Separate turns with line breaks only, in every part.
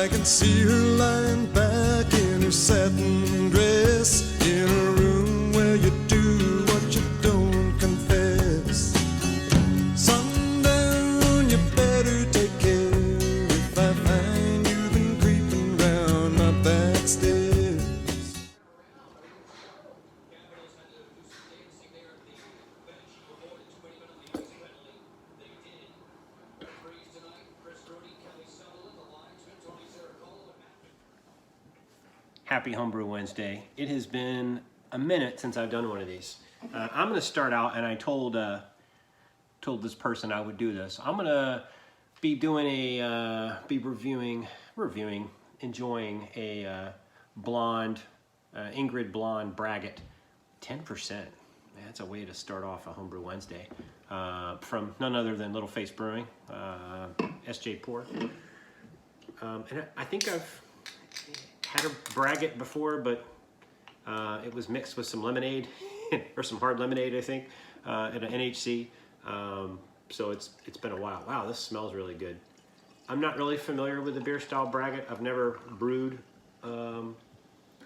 I can see her lying back in her satin dress, in a room where you do what you don't confess. Sundown, you better take care if I find you've been creeping round my back stairs.
Happy Homebrew Wednesday. It has been a minute since I've done one of these. I'm going to start out, and I told this person I would do this. I'm going to be doing enjoying a blonde, Ingrid Blonde Braggot, 10%. That's a way to start off a Homebrew Wednesday. From none other than Little Face Brewing, SJ Pour. And I think I've had a Braggot before, but it was mixed with some lemonade or some hard lemonade, I think, at an NHC. So it's been a while. Wow, this smells really good. I'm not really familiar with the beer style Braggot. I've never brewed a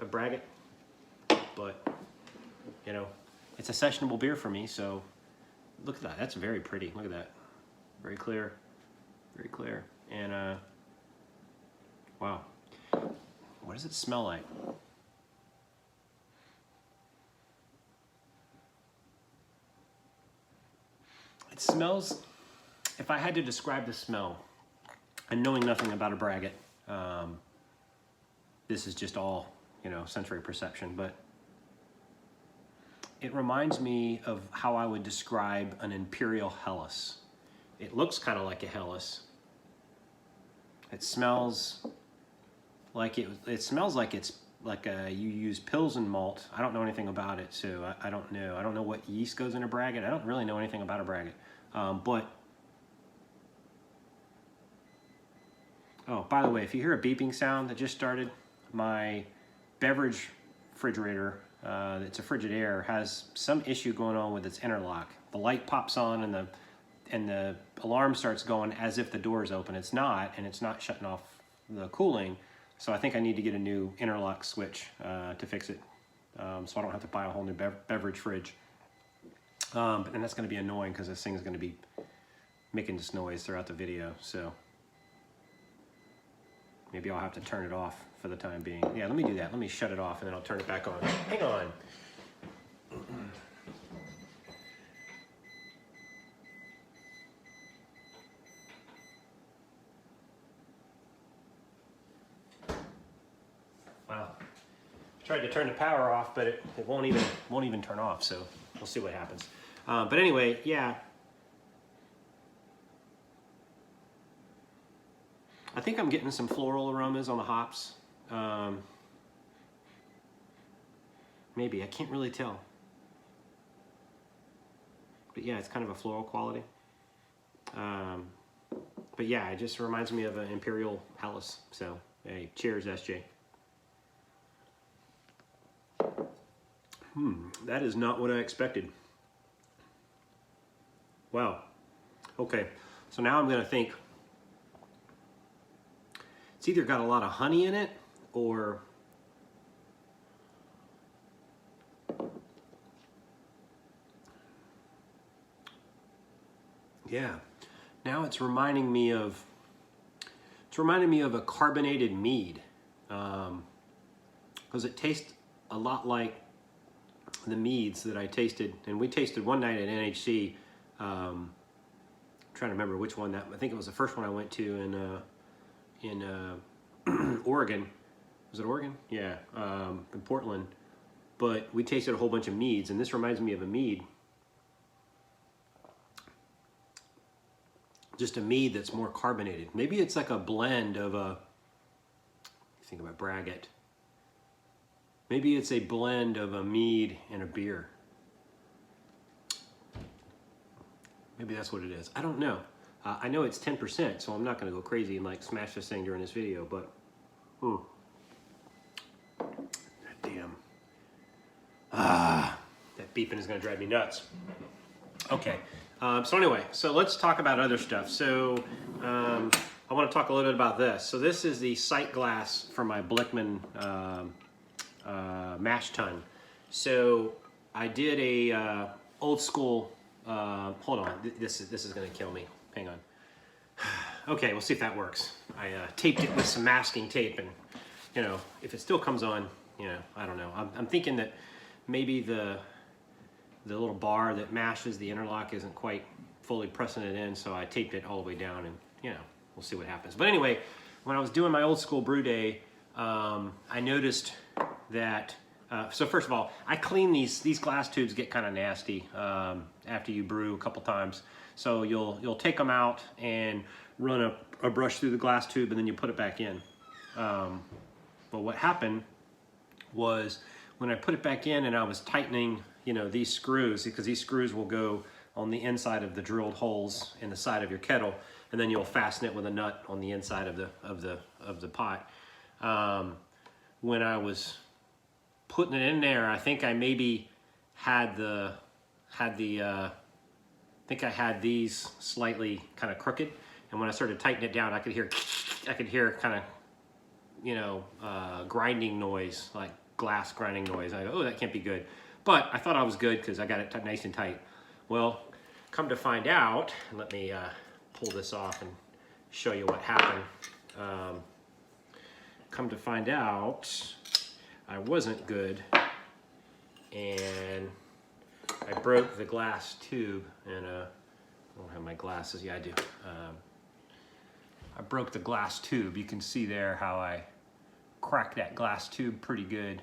Braggot, but you know, it's a sessionable beer for me. So look at that. That's very pretty. Look at that. Very clear, and wow. What does it smell like? It smells, if I had to describe the smell, and knowing nothing about a Braggot, this is just all, you know, sensory perception, but it reminds me of how I would describe an Imperial Helles. It looks kind of like a Helles. It smells like it smells like it's like you use Pilsen malt. I don't know anything about it, so I don't know. I don't know what yeast goes in a Braggot. I don't really know anything about a Braggot. But, oh, by the way, if you hear a beeping sound that just started, my beverage refrigerator, it's a Frigidaire, has some issue going on with its interlock. The light pops on and the alarm starts going as if the door is open. It's not, and it's not shutting off the cooling. So I think I need to get a new interlock switch to fix it, so I don't have to buy a whole new beverage fridge. And that's going to be annoying because this thing is going to be making this noise throughout the video. So maybe I'll have to turn it off for the time being. Yeah, let me do that. Let me shut it off and then I'll turn it back on. Hang on. Wow. Tried to turn the power off, but it won't even turn off, so we'll see what happens. But anyway, yeah. I think I'm getting some floral aromas on the hops. Maybe, I can't really tell. But yeah, it's kind of a floral quality. But yeah, it just reminds me of an Imperial Helles. So, hey, cheers, SJ. That is not what I expected. Wow. Okay, so now I'm gonna think it's either got a lot of honey in it or yeah. Now it's reminding me of a carbonated mead, because it tastes a lot like the meads that I tasted, and we tasted one night at NHC. I'm trying to remember which one that, I think it was the first one I went to in Oregon. Was it Oregon? Yeah, in Portland. But we tasted a whole bunch of meads, and this reminds me of a mead. Just a mead that's more carbonated. Maybe it's like a blend of a, think about Braggot. Maybe it's a blend of a mead and a beer. Maybe that's what it is. I don't know. I know it's 10%, so I'm not going to go crazy and like smash this thing during this video, but damn. That beeping is going to drive me nuts. Okay. So anyway, so let's talk about other stuff. So I I want to talk a little bit about this. So this is the sight glass for my Blickman mash tun. So I did a old school. Hold on, this is going to kill me. Hang on. Okay, we'll see if that works. I taped it with some masking tape, and you know, if it still comes on, you know, I don't know. I'm thinking that maybe the little bar that mashes the interlock isn't quite fully pressing it in, so I taped it all the way down, and you know, we'll see what happens. But anyway, when I was doing my old school brew day, I noticed that. So first of all, I clean these glass tubes get kind of nasty after you brew a couple times. So you'll take them out and run a brush through the glass tube, and then you put it back in. But what happened was when I put it back in and I was tightening, you know, these screws, because these screws will go on the inside of the drilled holes in the side of your kettle, and then you'll fasten it with a nut on the inside of the pot. When I was putting it in there, I think I maybe had I think I had these slightly kind of crooked, and when I started tightening it down, I could hear kind of, you know, grinding noise, like glass grinding noise. I go, oh, that can't be good. But I thought I was good because I got it nice and tight. Well, come to find out, and let me pull this off and show you what happened. Come to find out, I wasn't good, and I broke the glass tube, and I don't have my glasses. Yeah, I do. I broke the glass tube. You can see there how I cracked that glass tube pretty good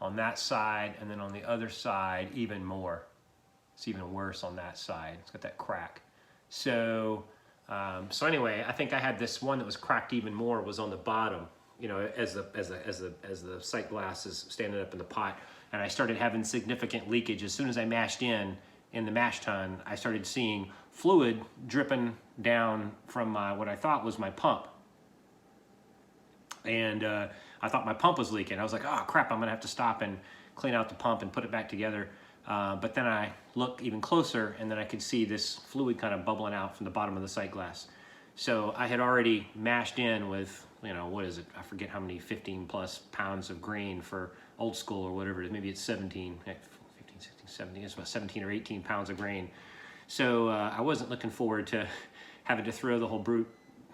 on that side, and then on the other side even more. It's even worse on that side. It's got that crack. So anyway, I think I had this one that was cracked even more, was on the bottom, you know, as the sight glass is standing up in the pot, and I started having significant leakage. As soon as I mashed in the mash tun, I started seeing fluid dripping down from what I thought was my pump. And I thought my pump was leaking. I was like, oh crap, I'm gonna have to stop and clean out the pump and put it back together. But then I looked even closer, and then I could see this fluid kind of bubbling out from the bottom of the sight glass. So I had already mashed in with, you know, what is it? I forget how many 15 plus pounds of grain for old school or whatever it is. Maybe it's 17, 15, 16, 17. It's about 17 or 18 pounds of grain. So I wasn't looking forward to having to throw the whole brew.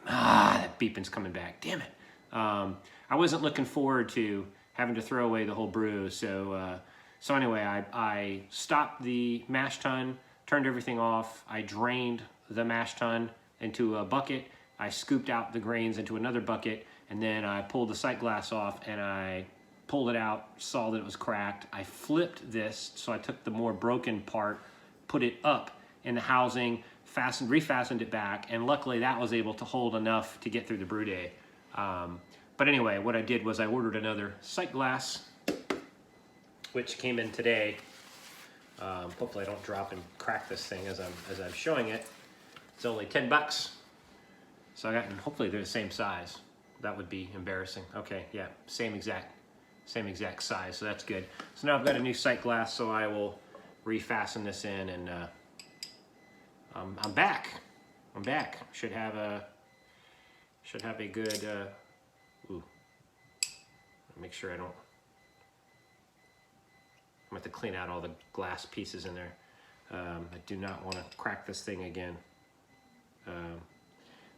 That beeping's coming back. Damn it. I wasn't looking forward to having to throw away the whole brew. So anyway, I stopped the mash tun, turned everything off. I drained the mash tun into a bucket. I scooped out the grains into another bucket, and then I pulled the sight glass off, and I pulled it out, saw that it was cracked. I flipped this, so I took the more broken part, put it up in the housing, refastened it back, and luckily that was able to hold enough to get through the brew day. But anyway, what I did was I ordered another sight glass, which came in today. Hopefully I don't drop and crack this thing as I'm showing it. It's only 10 bucks. So I got, and hopefully they're the same size. That would be embarrassing. Okay, yeah, same exact size, so that's good. So now I've got a new sight glass, so I will refasten this in, and I'm back. Should have a good, make sure I don't, I'm going to have to clean out all the glass pieces in there. I do not want to crack this thing again.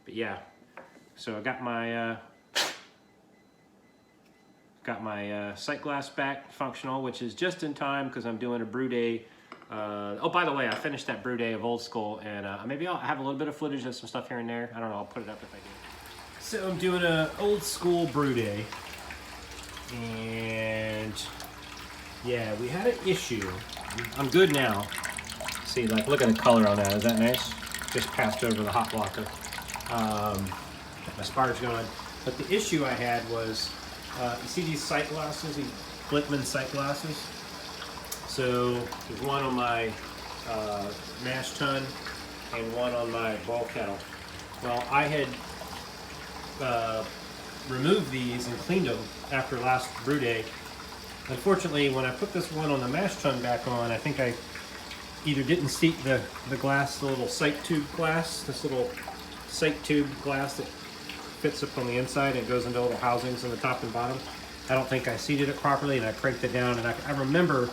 But yeah, so I got my sight glass back functional, which is just in time because I'm doing a brew day. Oh, by the way, I finished that brew day of old school, and maybe I'll have a little bit of footage of some stuff here and there. I don't know, I'll put it up if I do. So I'm doing a old school brew day, and yeah, we had an issue. I'm good now. See, like, look at the color on that. Is that nice? Just passed over the hot blocker. My spark's going. But the issue I had was, you see these sight glasses, these Blickman sight glasses? So there's one on my mash tun and one on my boil kettle. Well, I had removed these and cleaned them after last brew day. Unfortunately, when I put this one on the mash tun back on, I think I either didn't seat the glass, the little sight tube glass, this little sight tube glass that fits up on the inside and goes into little housings on the top and bottom. I don't think I seated it properly, and I cranked it down, and I remember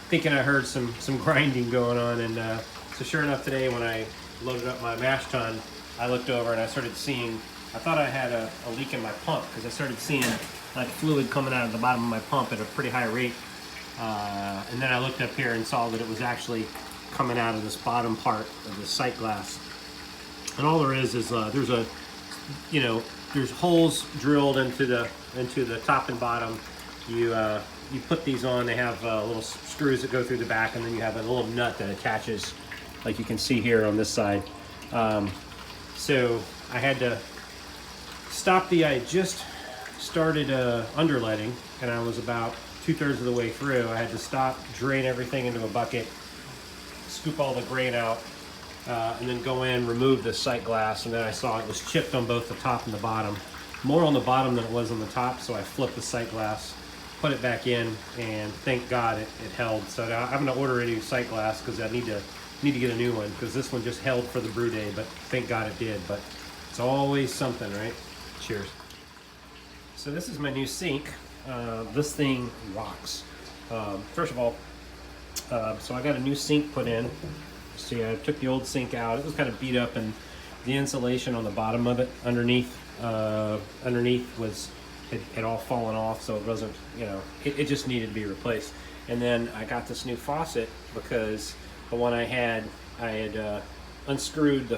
thinking I heard some grinding going on, and so sure enough today when I loaded up my mash tun, I looked over and I started seeing, I thought I had a leak in my pump, because I started seeing like fluid coming out of the bottom of my pump at a pretty high rate, and then I looked up here and saw that it was actually coming out of this bottom part of the sight glass. And all there is there's a, you know, there's holes drilled into the top and bottom. You put these on. They have little screws that go through the back, and then you have a little nut that attaches, like you can see here on this side. So I had to stop I just started underletting, and I was about 2/3 of the way through. I had to stop, drain everything into a bucket, scoop all the grain out, and then go in, remove the sight glass, and then I saw it was chipped on both the top and the bottom. More on the bottom than it was on the top, so I flipped the sight glass, put it back in, and thank God it held. So now I'm gonna order a new sight glass because I need to get a new one, because this one just held for the brew day, but thank God it did. But it's always something, right? Cheers. So this is my new sink. This thing rocks. First of all, so I got a new sink put in. See, I took the old sink out. It was kind of beat up, and the insulation on the bottom of it underneath had all fallen off, so it wasn't, you know, it just needed to be replaced. And then I got this new faucet because the one I had unscrewed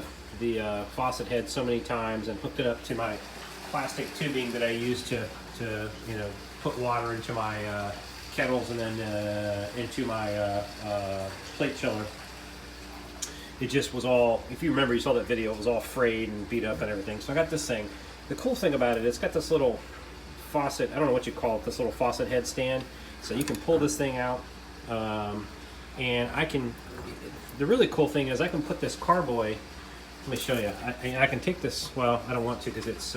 the faucet head so many times and hooked it up to my plastic tubing that I use to you know, put water into my kettles and then into my plate chiller. It just was all, if you remember, you saw that video, it was all frayed and beat up and everything. So I got this thing. The cool thing about it, it's got this little faucet, I don't know what you call it, this little faucet head stand. So you can pull this thing out, and I can, the really cool thing is I can put this carboy, let me show you, I can take this, well, I don't want to because it's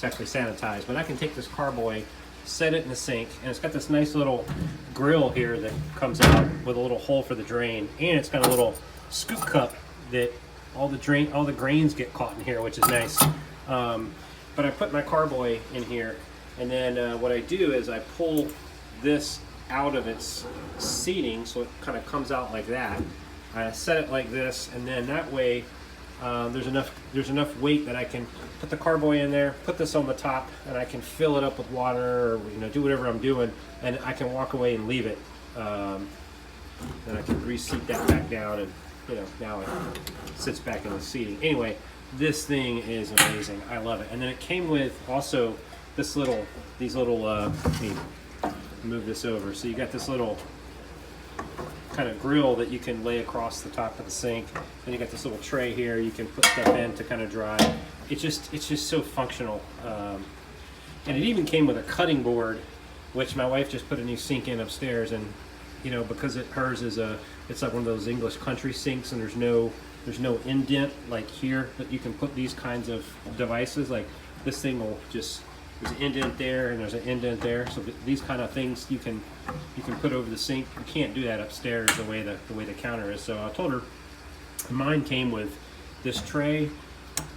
actually sanitized, but I can take this carboy, set it in the sink, and it's got this nice little grill here that comes out with a little hole for the drain, and it's got a little scoop cup that all the grains get caught in here, which is nice. But I put my carboy in here, and then what I do is I pull this out of its seating, so it kind of comes out like that. I set it like this, and then that way there's enough weight that I can put the carboy in there, put this on the top, and I can fill it up with water, or, you know, do whatever I'm doing, and I can walk away and leave it. Then I can reseat that back down, and, you know, now it sits back in the seating. Anyway, this thing is amazing. I love it. And then it came with also these little, let me move this over. So you got this little kind of grill that you can lay across the top of the sink. Then you got this little tray here you can put stuff in to kind of dry. It's just so functional. And it even came with a cutting board, which my wife just put a new sink in upstairs, and you know, because hers is it's like one of those English country sinks, and there's no indent like here that you can put these kinds of devices. Like this thing will just, there's an indent there and there's an indent there, so these kind of things you can put over the sink. You can't do that upstairs the way the counter is. So I told her mine came with this tray,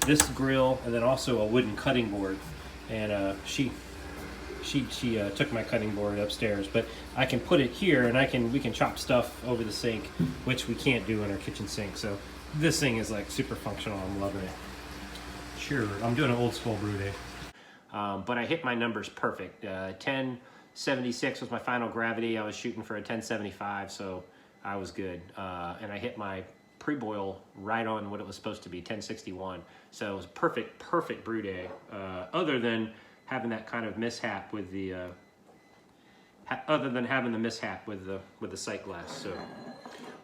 this grill, and then also a wooden cutting board. And she took my cutting board upstairs, but I can put it here, and we can chop stuff over the sink, which we can't do in our kitchen sink. So this thing is like super functional. I'm loving it. Sure, I'm doing an old school brew day. But I hit my numbers perfect. 1076 was my final gravity. I was shooting for a 1075, so I was good. And I hit my pre-boil right on what it was supposed to be, 1061. So it was perfect brew day. Other than having that kind of mishap with the, with the sight glass. So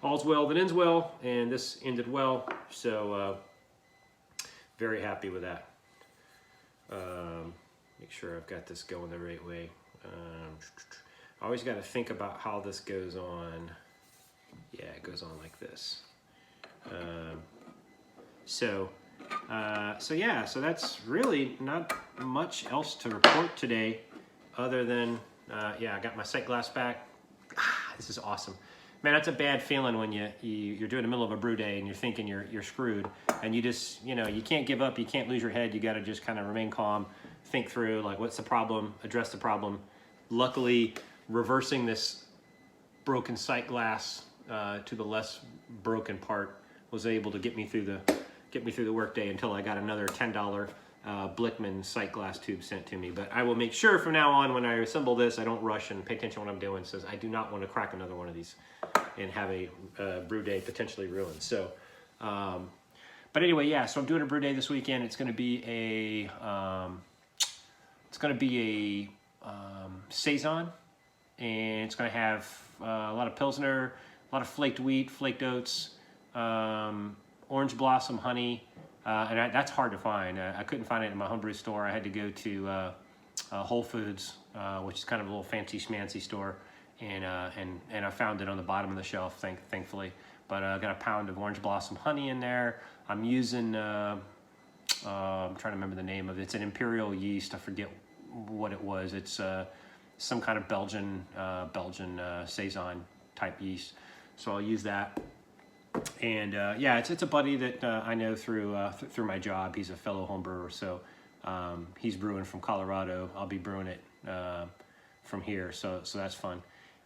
all's well that ends well, and this ended well. So very happy with that. Make sure I've got this going the right way. I always got to think about how this goes on. Yeah, it goes on like this. So that's really not much else to report today, other than yeah, I got my sight glass back. This is awesome. Man, that's a bad feeling when you're doing the middle of a brew day and you're thinking you're screwed, and you just, you can't give up, you can't lose your head, you got to just kind of remain calm, think through like what's the problem, address the problem. Luckily, reversing this broken sight glass to the less broken part was able to get me through the workday until I got another $10 Blickman sight glass tube sent to me. But I will make sure from now on when I assemble this, I don't rush and pay attention to what I'm doing, since I do not want to crack another one of these and have a brew day potentially ruined. So, but anyway, yeah. So I'm doing a brew day this weekend. It's going to be a saison, and it's going to have a lot of Pilsner, a lot of flaked wheat, flaked oats, orange blossom honey, and that's hard to find. I couldn't find it in my homebrew store. I had to go to Whole Foods, which is kind of a little fancy schmancy store, and I found it on the bottom of the shelf, thankfully. But I got a pound of orange blossom honey in there. I'm using, I'm trying to remember the name of it. It's an imperial yeast. I forget what it was. It's some kind of Belgian saison type yeast. So I'll use that. And yeah, it's a buddy that I know through my job. He's a fellow home brewer, so he's brewing from Colorado. I'll be brewing it from here, so that's fun.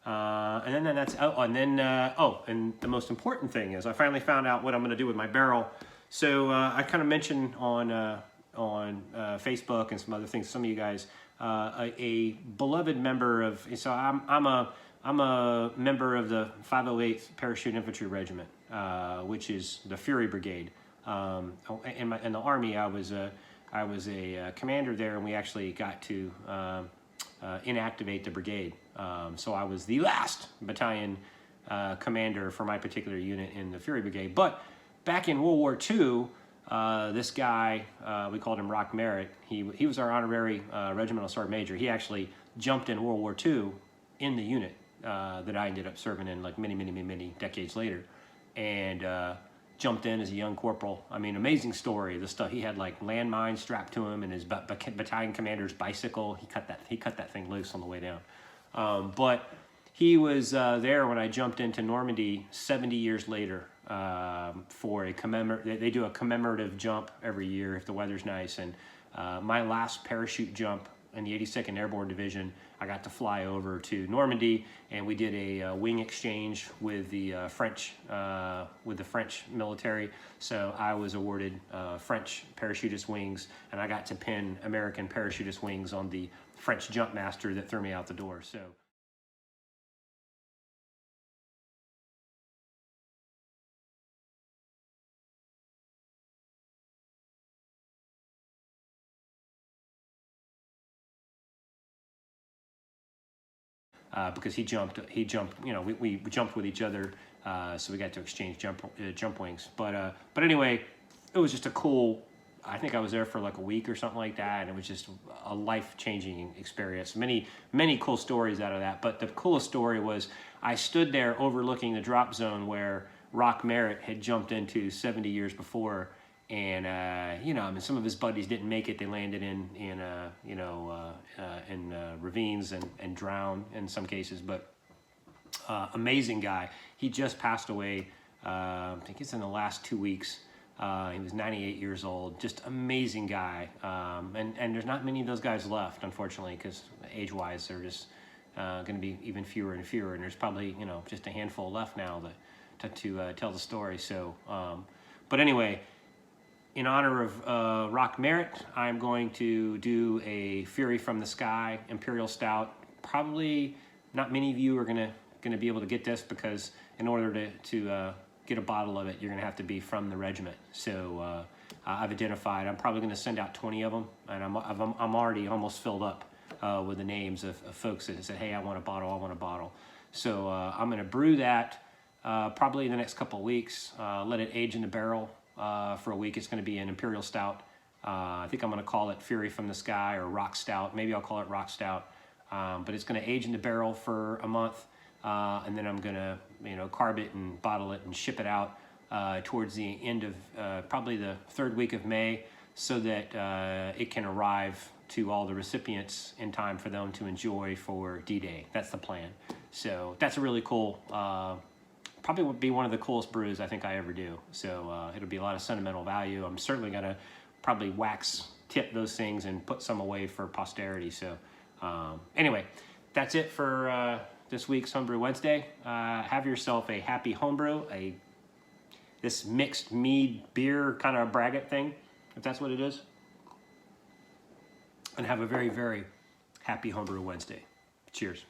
And then that's and the most important thing is I finally found out what I'm going to do with my barrel. So I kind of mentioned on Facebook and some other things. Some of you guys, a beloved member of. So I'm a member of the 508th Parachute Infantry Regiment, which is the Fury Brigade. In the Army, I was a commander there, and we actually got to inactivate the brigade. So I was the last battalion commander for my particular unit in the Fury Brigade. But back in World War II, this guy, we called him Rock Merritt. He was our honorary regimental sergeant major. He actually jumped in World War II in the unit that I ended up serving in like many decades later, and jumped in as a young corporal. I mean, amazing story. The stuff he had, like landmines strapped to him and his battalion commander's bicycle. He cut that thing loose on the way down. But he was there when I jumped into Normandy 70 years later for a commemorative. They do a commemorative jump every year if the weather's nice. And my last parachute jump in the 82nd Airborne Division, I got to fly over to Normandy, and we did a wing exchange with the French military. So I was awarded French parachutist wings, and I got to pin American parachutist wings on the French jump master that threw me out the door. So. Because he jumped, we jumped with each other, so we got to exchange jump wings. But anyway, it was just a cool. I think I was there for like a week or something like that, and it was just a life-changing experience. Many cool stories out of that. But the coolest story was I stood there overlooking the drop zone where Rock Merritt had jumped into 70 years before. And I mean, some of his buddies didn't make it. They landed in ravines and drowned in some cases. But amazing guy. He just passed away. I think it's in the last 2 weeks. He was 98 years old. Just amazing guy. And there's not many of those guys left, unfortunately, because age-wise, they're just going to be even fewer and fewer. And there's probably just a handful left now to tell the story. So, but anyway. In honor of Rock Merritt, I'm going to do a Fury from the Sky Imperial Stout. Probably not many of you are gonna be able to get this, because in order to get a bottle of it, you're gonna have to be from the regiment. So I've identified. I'm probably gonna send out 20 of them, and I'm already almost filled up with the names of folks that said, "Hey, I want a bottle. I want a bottle." So I'm gonna brew that probably in the next couple of weeks. Let it age in the barrel. For a week. It's going to be an Imperial Stout. I think I'm going to call it Fury from the Sky or Rock Stout. Maybe I'll call it Rock Stout. But it's going to age in the barrel for a month, and then I'm going to carb it and bottle it and ship it out towards the end of probably the third week of May, so that it can arrive to all the recipients in time for them to enjoy for D-Day. That's the plan. So that's a really cool probably would be one of the coolest brews I think I ever do. So it'll be a lot of sentimental value. I'm certainly going to probably wax tip those things and put some away for posterity. So anyway, that's it for this week's Homebrew Wednesday. Have yourself a happy homebrew, this mixed mead beer kind of braggot thing, if that's what it is. And have a very, very happy Homebrew Wednesday. Cheers.